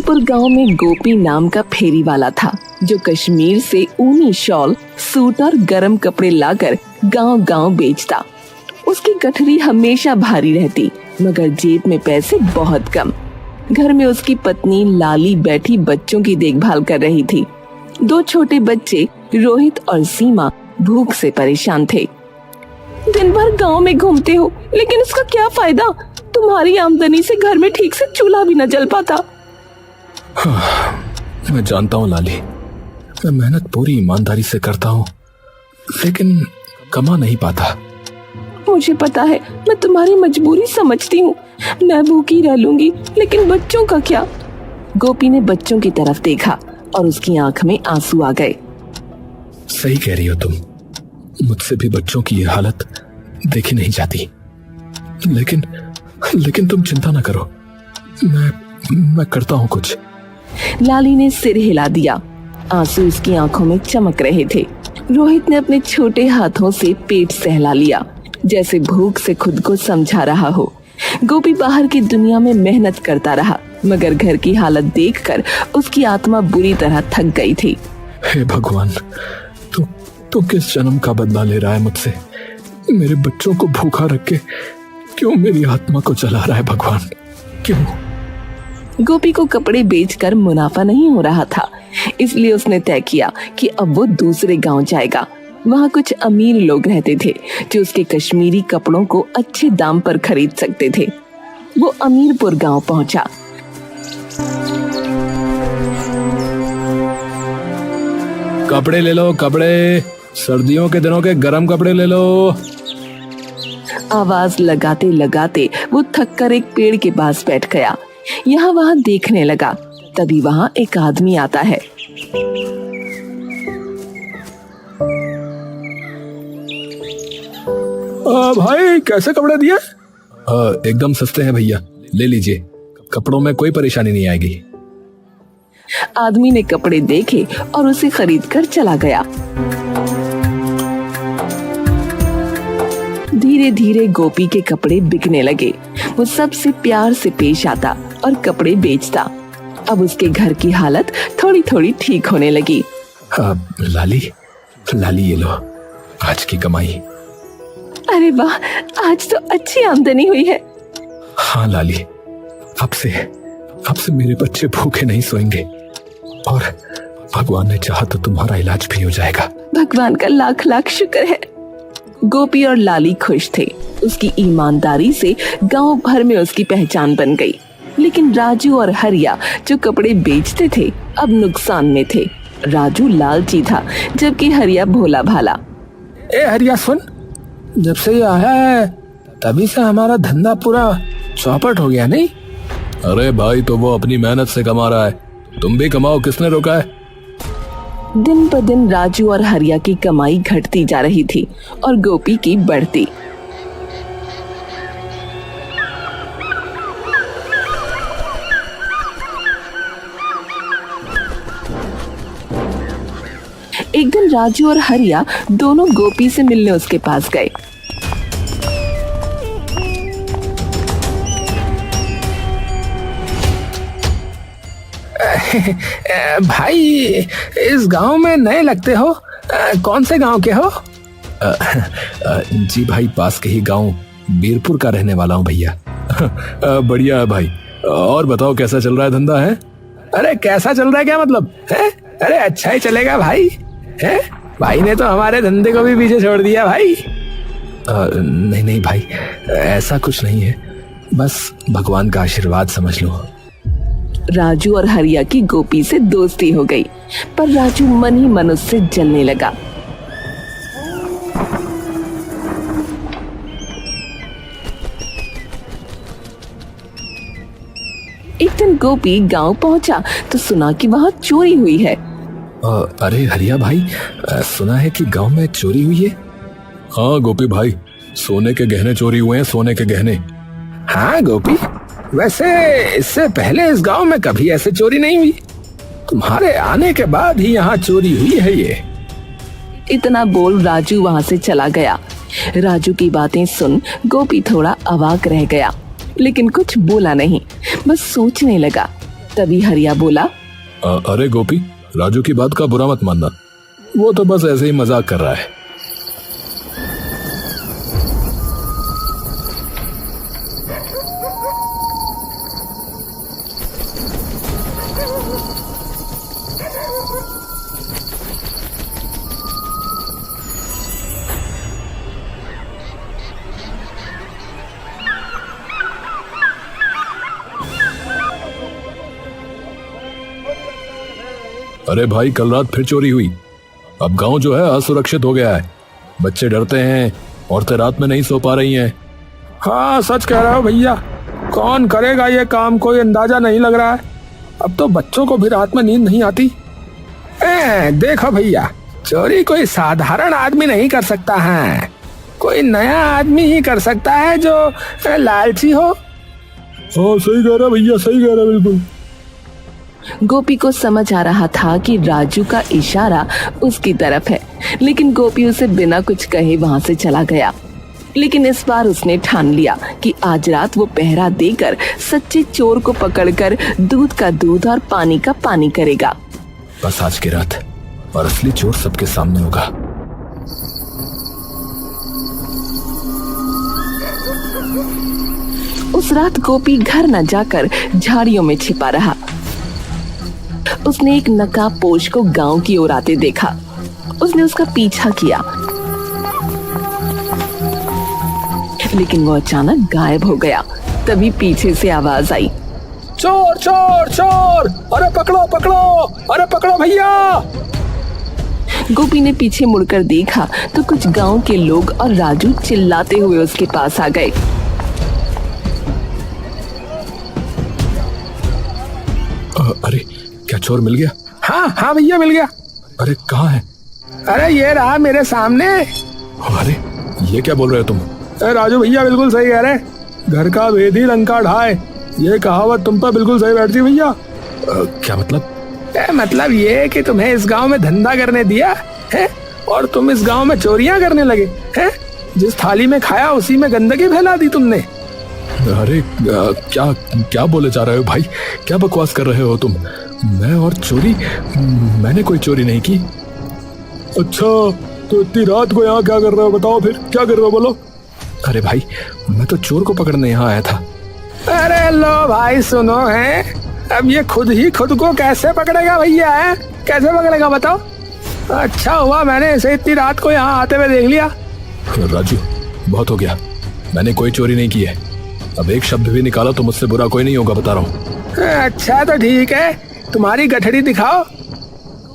अमीरपुर गांव में गोपी नाम का फेरी वाला था, जो कश्मीर से ऊनी शॉल, सूट और गर्म कपड़े लाकर गांव-गांव बेचता। उसकी गठरी हमेशा भारी रहती, मगर जेब में पैसे बहुत कम। घर में उसकी पत्नी लाली बैठी बच्चों की देखभाल कर रही थी। 2 छोटे बच्चे रोहित और सीमा भूख से परेशान थे। दिन भर गांव में घूमते हो, लेकिन उसका क्या फायदा? तुम्हारी आमदनी से घर में ठीक से चूल्हा भी न जल पाता। मैं जानता हूँ लाली, मैं मेहनत पूरी ईमानदारी से करता हूँ, लेकिन कमा नहीं पाता। मुझे पता है, मैं तुम्हारी मजबूरी समझती हूँ। मैं भूखी रह लूंगी, लेकिन बच्चों का क्या? गोपी ने बच्चों की तरफ देखा और उसकी आंख में आंसू आ गए। सही कह रही हो तुम, मुझसे भी बच्चों की ये हालत देखी नहीं जाती। लेकिन तुम चिंता न करो, मैं करता हूँ कुछ। लाली ने सिर हिला दिया। आंसू उसकी आंखों में चमक रहे थे। रोहित ने अपने छोटे हाथों से पेट सहला लिया, जैसे भूख से खुद को समझा रहा हो। गोपी बाहर की दुनिया में मेहनत करता रहा, मगर घर की हालत देखकर उसकी आत्मा बुरी तरह थक गई थी। हे भगवान, तू किस जन्म का बदला ले रहा है मुझसे? मेरे बच्चों को भूखा रख के क्यों मेरी आत्मा को जला रहा है भगवान, क्यों? गोपी को कपड़े बेचकर मुनाफा नहीं हो रहा था, इसलिए उसने तय किया कि अब वो दूसरे गांव जाएगा। वहाँ कुछ अमीर लोग रहते थे जो उसके कश्मीरी कपड़ों को अच्छे दाम पर खरीद सकते थे। वो अमीरपुर गांव पहुंचा। कपड़े ले लो, कपड़े, सर्दियों के दिनों के गरम कपड़े ले लो। आवाज लगाते लगाते वो थक कर एक पेड़ के पास बैठ गया। यहाँ वहाँ देखने लगा। तभी वहाँ एक आदमी आता है। भाई, कैसे कपड़े दिए? एकदम सस्ते हैं भैया, ले लीजिए, कपड़ों में कोई परेशानी नहीं आएगी। आदमी ने कपड़े देखे और उसे खरीद कर चला गया। धीरे धीरे गोपी के कपड़े बिकने लगे। वो सबसे प्यार से पेश आता और कपड़े बेचता। अब उसके घर की हालत थोड़ी थोड़ी ठीक होने लगी। लाली ये लो, आज की कमाई। अरे वाह, आज तो अच्छी आमदनी हुई है। हाँ लाली, अब से मेरे बच्चे भूखे नहीं सोएंगे, और भगवान ने चाहा तो तुम्हारा इलाज भी हो जाएगा। भगवान का लाख लाख शुक्र है। गोपी और लाली खुश थे। उसकी ईमानदारी से गांव भर में उसकी पहचान बन गई। लेकिन राजू और हरिया जो कपड़े बेचते थे, अब नुकसान में थे। राजू लालची था, जबकि हरिया भोला भाला। ए हरिया सुन, जब से ये आया है तभी से हमारा धंधा पूरा चौपट हो गया, नहीं? अरे भाई, तो वो अपनी मेहनत से कमा रहा है, तुम भी कमाओ, किसने रोका है? दिन ब दिन राजू और हरिया की कमाई घटती जा रही थी और गोपी की बढ़ती। एक दिन राजू और हरिया दोनों गोपी से मिलने उसके पास गए। भाई, इस गांव में नए लगते हो, कौन से गांव के हो? जी भाई, पास के ही गांव बीरपुर का रहने वाला हूँ भैया। बढ़िया है भाई, और बताओ कैसा चल रहा है धंधा है? अरे कैसा चल रहा है क्या मतलब है? अरे अच्छा ही चलेगा भाई। है भाई ने तो हमारे धंधे को भी पीछे छोड़ दिया भाई। नहीं भाई, ऐसा कुछ नहीं है, बस भगवान का आशीर्वाद समझ लो। राजू और हरिया की गोपी से दोस्ती हो गई, पर राजू मन ही मन उससे जलने लगा। एक दिन गोपी गांव पहुंचा तो सुना कि वहां चोरी हुई है। अरे हरिया भाई, सुना है कि गांव में चोरी हुई है? हाँ गोपी भाई, सोने के गहने चोरी हुए हैं, सोने के गहने। हाँ गोपी, वैसे इससे पहले इस गांव में कभी ऐसे चोरी नहीं हुई, तुम्हारे आने के बाद ही यहाँ चोरी हुई है ये। इतना बोल राजू वहां से चला गया। राजू की बातें सुन गोपी थोड़ा अवाक रह गया, लेकिन कुछ बोला नहीं, बस सोचने लगा। तभी हरिया बोला, अरे गोपी, राजू की बात का बुरा मत मानना, वो तो बस ऐसे ही मजाक कर रहा है। अरे भाई, कल रात फिर चोरी हुई। अब गांव जो है असुरक्षित हो गया है। बच्चे डरते हैं, औरतें रात में नहीं सो पा रही हैं। हाँ, सच कह रहे हो भैया। कौन करेगा ये काम, कोई अंदाजा नहीं लग रहा है। अब तो बच्चों को भी रात में नींद नहीं आती। देखो भैया, चोरी कोई साधारण आदमी नहीं कर सकता है, कोई नया आदमी ही कर सकता है जो लालची हो। हाँ, सही कह रहा भैया, सही कह रहा बिल्कुल। गोपी को समझ आ रहा था कि राजू का इशारा उसकी तरफ है, लेकिन गोपी उसे बिना कुछ कहे वहाँ से चला गया। लेकिन इस बार उसने ठान लिया कि आज रात वो पहरा देकर सच्चे चोर को पकड़कर दूध का दूध और पानी का पानी करेगा। बस आज की रात और असली चोर सबके सामने होगा। उस रात गोपी घर न जाकर झाड़ियों में छिपा रहा। उसने एक नकाबपोश को गांव की ओर आते देखा। उसने उसका पीछा किया, लेकिन वो अचानक गायब हो गया। तभी पीछे से आवाज आई, चोर चोर चोर, अरे पकड़ो पकड़ो, अरे पकड़ो भैया। गोपी ने पीछे मुड़कर देखा तो कुछ गांव के लोग और राजू चिल्लाते हुए उसके पास आ गए। अरे, क्या चोर मिल गया? हाँ हाँ भैया, मिल गया। अरे कहाँ है? अरे ये रहा मेरे सामने। अरे ये क्या बोल रहे हो तुम? राजू भैया बिल्कुल सही कह रहे, घर का भेद ही लंका ढाए। ये कहावत तुम पर बिल्कुल सही बैठती भैया। क्या मतलब? मतलब ये कि तुम्हें इस गांव में धंधा करने दिया है और तुम इस गांव में चोरियां करने लगे हैं। जिस थाली में खाया उसी में गंदगी फैला दी तुमने। अरे क्या क्या बोले जा रहे हो भाई? क्या बकवास कर रहे हो तुम? मैं और चोरी? मैंने कोई चोरी नहीं की। अच्छा, तो इतनी रात को यहाँ क्या कर रहे हो? बताओ फिर क्या कर रहे हो, बोलो। अरे भाई, मैं तो चोर को पकड़ने यहाँ आया था। अरे लो भाई, सुनो है, अब ये खुद ही खुद को कैसे पकड़ेगा भैया? है कैसे पकड़ेगा बताओ? अच्छा हुआ मैंने इसे इतनी रात को यहाँ आते हुए देख लिया। राजू, बहुत हो गया। मैंने कोई चोरी नहीं की है। अब एक शब्द भी निकाला तो मुझसे बुरा कोई नहीं होगा, बता रहा हूँ। अच्छा तो ठीक है, तुम्हारी गठड़ी दिखाओ।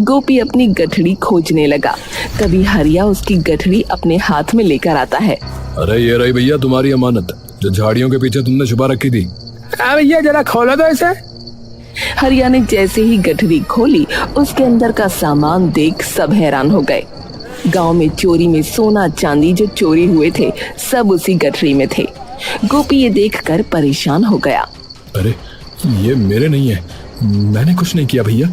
गोपी अपनी गठड़ी खोजने लगा। तभी हरिया उसकी गठड़ी अपने हाथ में लेकर आता है। अरे ये रही भैया तुम्हारी अमानत, जो झाड़ियों के पीछे तुमने छुपा रखी थी। भैया जरा खोलो तो इसे। हरिया ने जैसे ही गठरी खोली, उसके अंदर का सामान देख सब हैरान हो गए। गांव में चोरी में सोना चांदी जो चोरी हुए थे सब उसी गठरी में थे। गोपी ये देखकर परेशान हो गया। अरे ये मेरे नहीं है, मैंने कुछ नहीं किया भैया।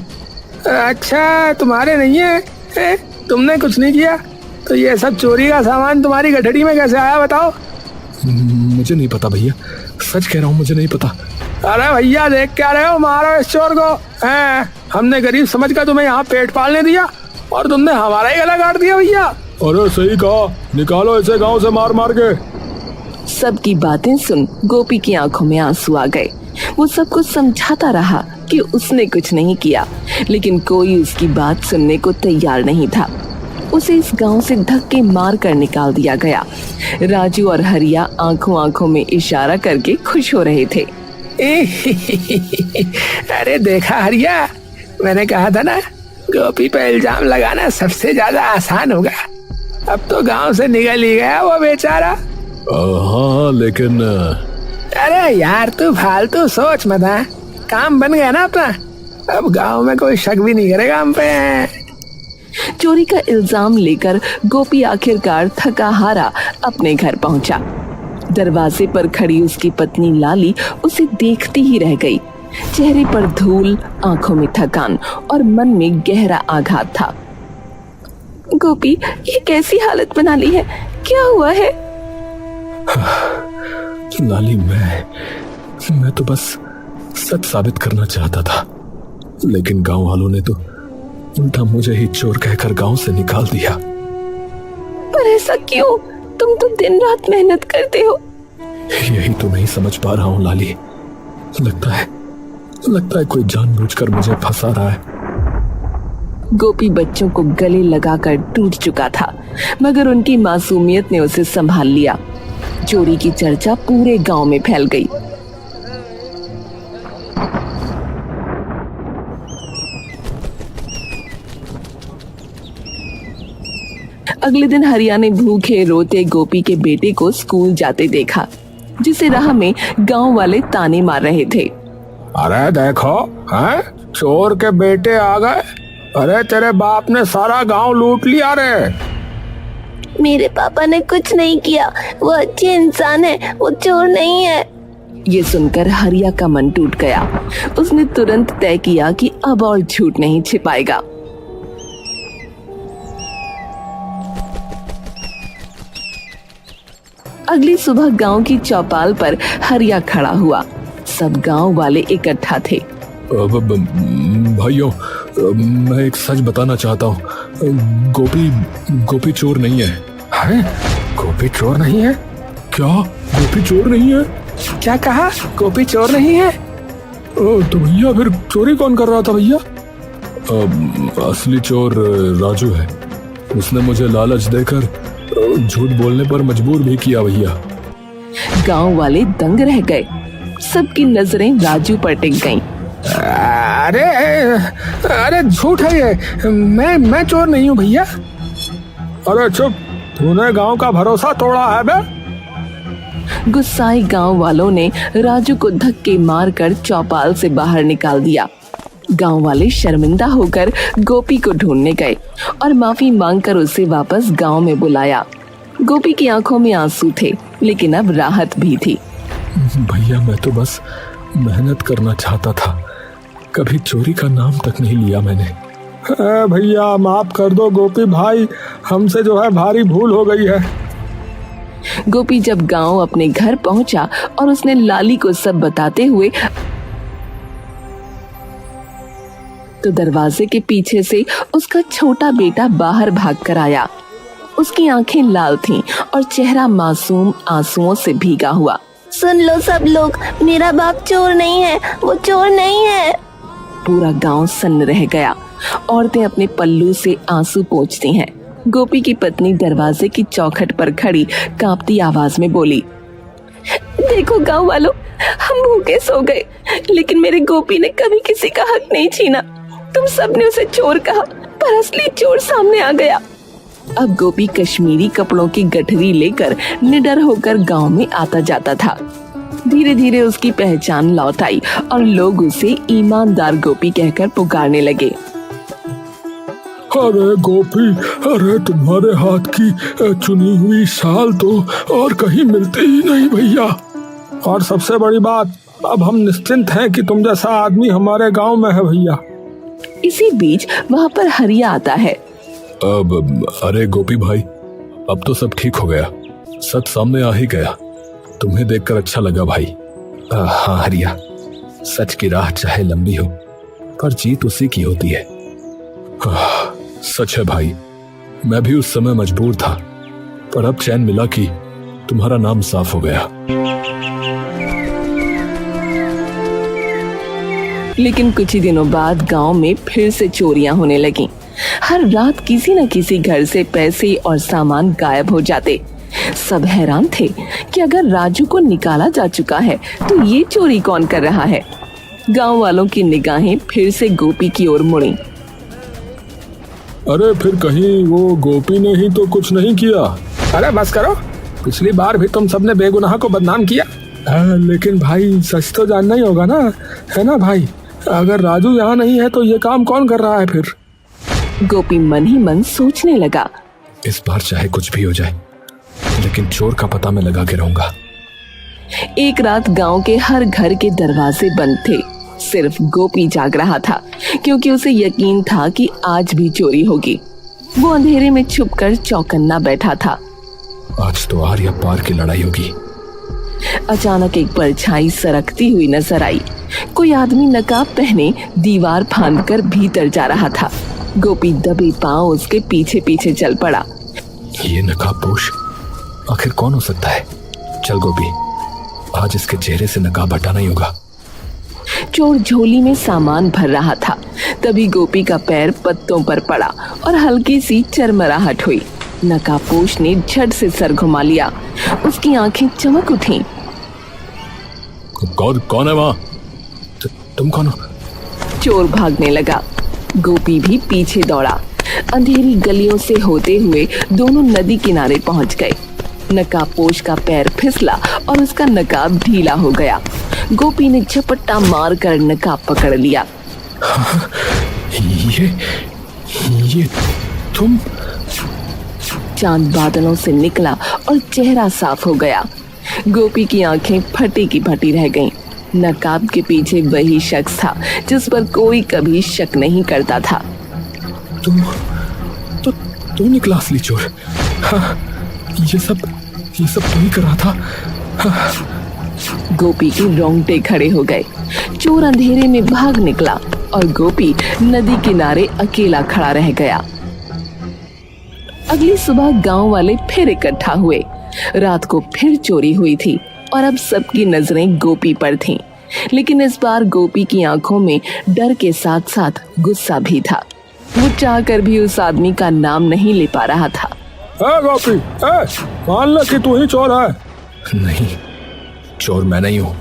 अच्छा, तुम्हारे नहीं है? तुमने कुछ नहीं किया तो ये सब चोरी का सामान तुम्हारी गठड़ी में कैसे आया बताओ? मुझे नहीं पता भैया, सच कह रहा हूँ, मुझे नहीं पता। अरे भैया देख क्या रहे हो, मारो इस चोर को। हमने गरीब समझ कर तुम्हें यहाँ पेट पालने दिया और तुमने हमारा ही गला काट दिया भैया। अरे सही कहा, निकालो इसे गांव से मार मार के। सबकी बातें सुन गोपी की आंखों में आंसू आ गए। वो सबको समझाता रहा कि उसने कुछ नहीं किया, लेकिन कोई उसकी बात सुनने को तैयार नहीं था। उसे इस गांव से धक्के मार कर निकाल दिया गया। राजू और हरिया आंखों आंखों में इशारा करके खुश हो रहे थे। अरे देखा हरिया, मैंने कहा था ना, गोपी पे इल्जाम लगाना सबसे ज्यादा आसान होगा। अब तो गांव से निकल ही गया वो बेचारा। हाँ लेकिन अरे यार तू फालतू सोच मत। काम बन गया ना अपना, अब गांव में कोई शक भी नहीं करेगा हम पे। चोरी का इल्जाम लेकर गोपी आखिरकार थका हारा अपने घर पहुंचा। दरवाजे पर खड़ी उसकी पत्नी लाली उसे देखती ही रह गई। चेहरे पर धूल, आंखों में थकान और मन में गहरा आघात था। गोपी, ये कैसी हालत बना ली है? क्या हुआ है? लाली, मैं तो बस सच साबित करना चाहता था, लेकिन गांव वालों ने तो उल्टा मुझे ही चोर कहकर गांव से निकाल दिया। पर ऐसा क्यों? तुम तो दिन रात मेहनत करते हो। यही तो नहीं समझ पा रहा हूं लाली। लगता है कोई जानबूझकर मुझे फंसा रहा है। गोपी बच्चों को गले लगाकर टूट चुका था, मगर उनकी मासूमियत ने उसे संभाल लिया। चोरी की चर्चा पूरे गांव में फैल गई। अगले दिन हरिया ने भूखे रोते गोपी के बेटे को स्कूल जाते देखा, जिसे राह में गांव वाले ताने मार रहे थे। अरे देखो, हैं? चोर के बेटे आ गए। अरे तेरे बाप ने सारा गांव लूट लिया रे। मेरे पापा ने कुछ नहीं किया, वो अच्छे इंसान है, वो चोर नहीं है। ये सुनकर हरिया का मन टूट गया। उसने तुरंत तय किया कि अब और झूठ नहीं छिपाएगा। अगली सुबह गांव की चौपाल पर हरिया खड़ा हुआ। सब गांव वाले इकट्ठा थे। भाइयों, मैं एक सच बताना चाहता हूँ। गोपी चोर नहीं है। अरे गोपी चोर नहीं है? क्या गोपी चोर नहीं है? क्या कहा? गोपी चोर नहीं है? तो भैया फिर चोरी कौन कर रहा था भैया? असली चोर राजू है। उसने मुझे लालच देकर झूठ बोलने पर मजबूर भी किया भैया। गांव वाले दंग रह गए। सबकी नजरें राजू पर टिक गईं। अरे झूठ है ये। मैं चोर नहीं हूँ भैया। अरे चुप, तूने गांव का भरोसा तोड़ा है बे। गुस्साए गांव वालों ने राजू को धक्के मारकर चौपाल से बाहर निकाल दिया। गांव वाले शर्मिंदा होकर गोपी को ढूंढने गए और माफी मांगकर उसे वापस गांव में बुलाया। गोपी की आंखों में आंसू थे, लेकिन अब राहत भी थी। भैया मैं तो बस मेहनत करना चाहता था, कभी चोरी का नाम तक नहीं लिया मैंने। भैया माफ कर दो गोपी भाई, हमसे जो है भारी भूल हो गई है। गोपी जब गांव अपने घर पहुंचा और उसने लाली को सब बताते हुए तो दरवाजे के पीछे से उसका छोटा बेटा बाहर भागकर आया। उसकी आंखें लाल थीं और चेहरा मासूम आंसुओं से भीगा हुआ। सुन लो सब लोग, मेरा बाप चोर नहीं है, वो चोर नहीं है। पूरा गांव सन्न रह गया। औरतें अपने पल्लू से आंसू पोंछती हैं। गोपी की पत्नी दरवाजे की चौखट पर खड़ी कांपती आवाज में बोली, देखो गांव वालों, हम भूखे सो गए, लेकिन मेरे गोपी ने कभी किसी का हक नहीं छीना। तुम सबने उसे चोर कहा, पर असली चोर सामने आ गया। अब गोपी कश्मीरी कपड़ों की गठरी लेकर निडर होकर गांव में आता जाता था। धीरे धीरे उसकी पहचान लौट आई और लोग उसे ईमानदार गोपी कहकर पुकारने लगे। अरे गोपी, अरे तुम्हारे हाथ की चुनी हुई शाल तो और कहीं मिलती ही नहीं भैया। और सबसे बड़ी बात, अब हम निश्चिंत हैं कि तुम जैसा आदमी हमारे गांव में है भैया। इसी बीच वहाँ पर हरिया आता है। अरे गोपी भाई, अब तो सब ठीक हो गया, सच सामने आ ही गया। तुम्हें देखकर अच्छा लगा भाई। हाँ हरिया, सच की राह चाहे लंबी हो, पर जीत उसी की होती है। सच है भाई, मैं भी उस समय मजबूर था, पर अब चैन मिला कि तुम्हारा नाम साफ हो गया। लेकिन कुछ ही दिनों बाद गांव में फिर से चोरियां होने लगीं। हर रात किसी न किसी घर से पैसे और सामान गायब हो जाते। सब हैरान थे कि अगर राजू को निकाला जा चुका है तो ये चोरी कौन कर रहा है। गांव वालों की निगाहें फिर से गोपी की ओर मुड़ी। अरे फिर कहीं वो गोपी ने ही तो कुछ नहीं किया? अरे बस करो, पिछली बार भी तुम सबने बेगुनाह को बदनाम किया। लेकिन भाई सच तो जानना ही होगा ना, है ना भाई? अगर राजू यहाँ नहीं है तो ये काम कौन कर रहा है फिर? गोपी मन ही मन सोचने लगा। इस बार चाहे कुछ भी हो जाए, लेकिन चोर का पता मैं लगा के रहूंगा। एक रात गांव के हर घर के दरवाजे बंद थे। सिर्फ गोपी जाग रहा था, क्योंकि उसे यकीन था कि आज भी चोरी होगी। वो अंधेरे में छुपकर चौकन्ना बैठा था। आज तो आर या पार की लड़ाई होगी। अचानक एक परछाई सरकती हुई नजर आई। कोई आदमी नकाब पहने दीवार फांदकर भीतर जा रहा था। गोपी दबे पांव उसके पीछे पीछे चल पड़ा। ये नकाबपोश आखिर कौन हो सकता है? चल गोपी, आज इसके चेहरे से नकाब हटाना ही होगा। चोर झोली में सामान भर रहा था, तभी गोपी का पैर पत्तों पर पड़ा और हल्की सी चरमराहट हुई। नकाबपोश ने झट से सर घुमा लिया। उसकी आंखें चमक उठी। कौन है वहाँ? तुम कौन हो? चोर भागने लगा। गोपी भी पीछे दौड़ा। अंधेरी गलियों से होते हुए दोनों नदी किनारे पहुंच गए। नकाबपोश का पैर फिसला और उसका नकाब ढीला हो गया। गोपी ने झपट्टा मारकर नकाब पकड़ लिया। ये तुम? चांद बादलों से निकला और चेहरा साफ हो गया। गोपी की आंखें फटी की फटी रह गईं। नकाब के पीछे वही शख्स था जिस पर कोई कभी शक नहीं करता था। तू निकला असली चोर। हाँ, ये सब तू ही कर रहा था। हाँ। गोपी के रोंगटे खड़े हो गए। चोर अंधेरे में भाग निकला और गोपी नदी किनारे अकेला खड़ा रह गया। अगली सुबह गांव वाले फिर इकट्ठा हुए। रात को फिर चोरी हुई थी और अब सबकी नजरें गोपी पर थीं। लेकिन इस बार गोपी की आंखों में डर के साथ साथ गुस्सा भी था। वो चाहकर भी उस आदमी का नाम नहीं ले पा रहा था। गोपी, मान ले कि तू ही चोर है। नहीं, चोर मैं नहीं हूँ,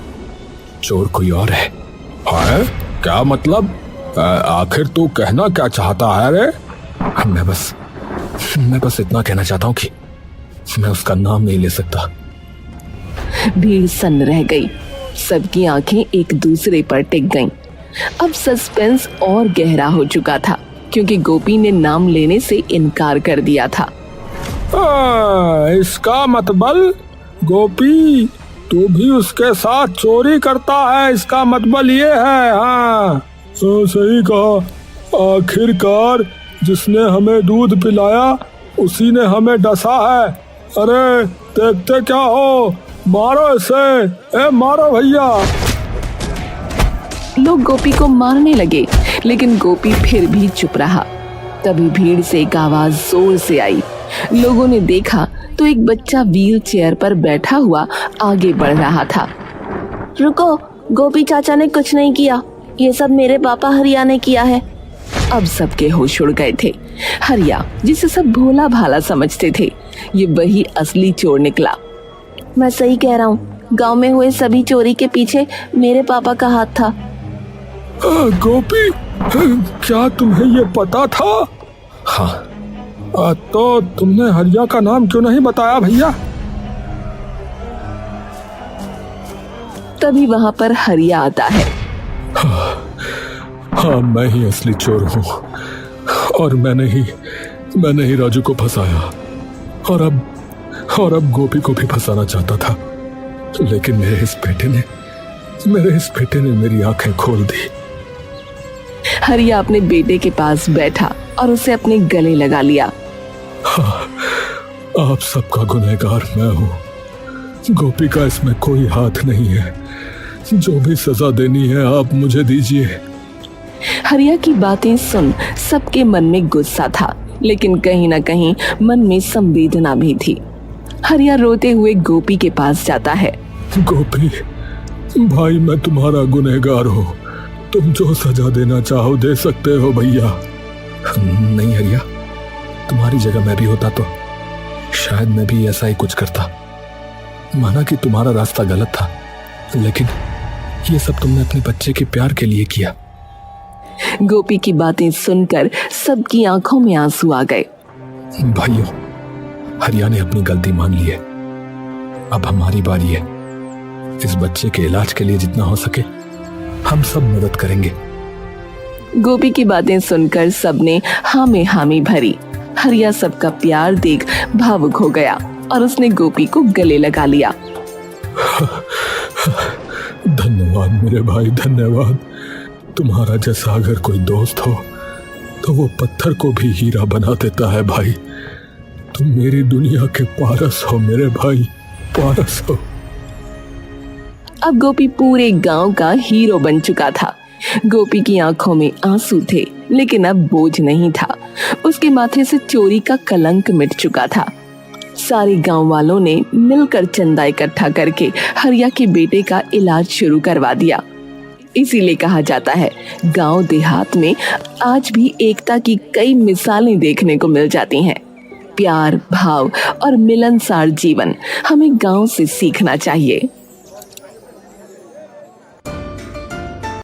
चोर कोई और है। क्या मतलब? आखिर तू कहना क्या चाहता है रे? मैं बस इतना कहना चाहता हूँ कि मैं उसका नाम नहीं ले सकता। भीड़ सन्न रह गई। सबकी आंखें एक दूसरे पर टिक गईं। अब सस्पेंस और गहरा हो चुका था क्योंकि गोपी ने नाम लेने से इनकार कर दिया था। इसका मतलब गोपी तू भी उसके साथ चोरी करता है, इसका मतलब ये है। हाँ तो सही कहा। आखिरकार जिसने हमें दूध पिलाया उसी ने हमें डसा है। अरे देखते क्या हो, मारो इसे, मारो भैया। लोग गोपी को मारने लगे लेकिन गोपी फिर भी चुप रहा। तभी भीड़ से एक आवाज जोर से आई। लोगों ने देखा तो एक बच्चा व्हील चेयर पर बैठा हुआ आगे बढ़ रहा था। रुको, गोपी चाचा ने कुछ नहीं किया, ये सब मेरे पापा हरिया ने किया है। अब सबके होश उड़ गए थे। हरिया, जिसे सब भोला भाला समझते थे, ये वही असली चोर निकला। मैं सही कह रहा हूँ, गांव में हुए सभी चोरी के पीछे मेरे पापा का हाथ था। गोपी, क्या तुम्हें ये पता था? हाँ। तो तुमने हरिया का नाम क्यों नहीं बताया भैया? तभी वहाँ पर हरिया आता है। हाँ, मैं ही असली चोर हूँ और मैंने ही राजू को फंसाया और अब गोपी को भी फंसाना चाहता था, लेकिन मेरे इस बेटे ने मेरी आंखें खोल दी। हरिया अपने बेटे के पास बैठा और उसे अपने गले लगा लिया। हाँ, आप सबका गुनहगार मैं हूँ। गोपी का इसमें कोई हाथ नहीं है। जो भी सजा देनी है आप मुझे दीजिए। हरिया की बातें सुन सबके मन में गुस्सा था, लेकिन कहीं न कहीं मन में संवेदना भी थी। हरिया रोते हुए गोपी के पास जाता है। गोपी भाई, मैं तुम्हारा गुनहगार हूँ, तुम जो सजा देना चाहो दे सकते हो भैया। नहीं हरिया, तुम्हारी जगह मैं भी होता तो शायद मैं भी ऐसा ही कुछ करता। माना कि तुम्हारा रास्ता गलत था, लेकिन ये सब तुमने अपने बच्चे के प्यार के लिए किया। गोपी की बातें सुनकर सबकी आंखों में आंसू आ गए। भाइयों, हरिया ने अपनी गलती मान ली है। अब हमारी बारी है। इस बच्चे के इलाज के लिए जितना हो सके हम सब मदद करेंगे। गोपी की बातें सुनकर सबने हाँ में हामी भरी। हरिया सबका प्यार देख भावुक हो गया और उसने गोपी को गले लगा लिया। धन्यवाद मेरे भाई, धन्यवाद। तुम्हारा जैसा अगर कोई दोस्त हो तो वो पत्थर को भी हीरा बना देता है भाई। तुम मेरी दुनिया के पारस हो मेरे भाई, पारस हो। अब गोपी पूरे गांव का हीरो बन चुका था। गोपी की आंखों में आंसू थे, लेकिन अब बोझ नहीं था। उसके माथे से चोरी का कलंक मिट चुका था। सारे गांव वालों ने मिलकर चंदा इकट्ठा करके हरिया के बेटे का इलाज शुरू करवा दिया। इसीलिए कहा जाता है, गांव देहात में आज भी एकता की कई मिसालें देखने को मिल जाती हैं। प्यार, भाव और मिलनसार जीवन हमें गांव से सीखना चाहिए।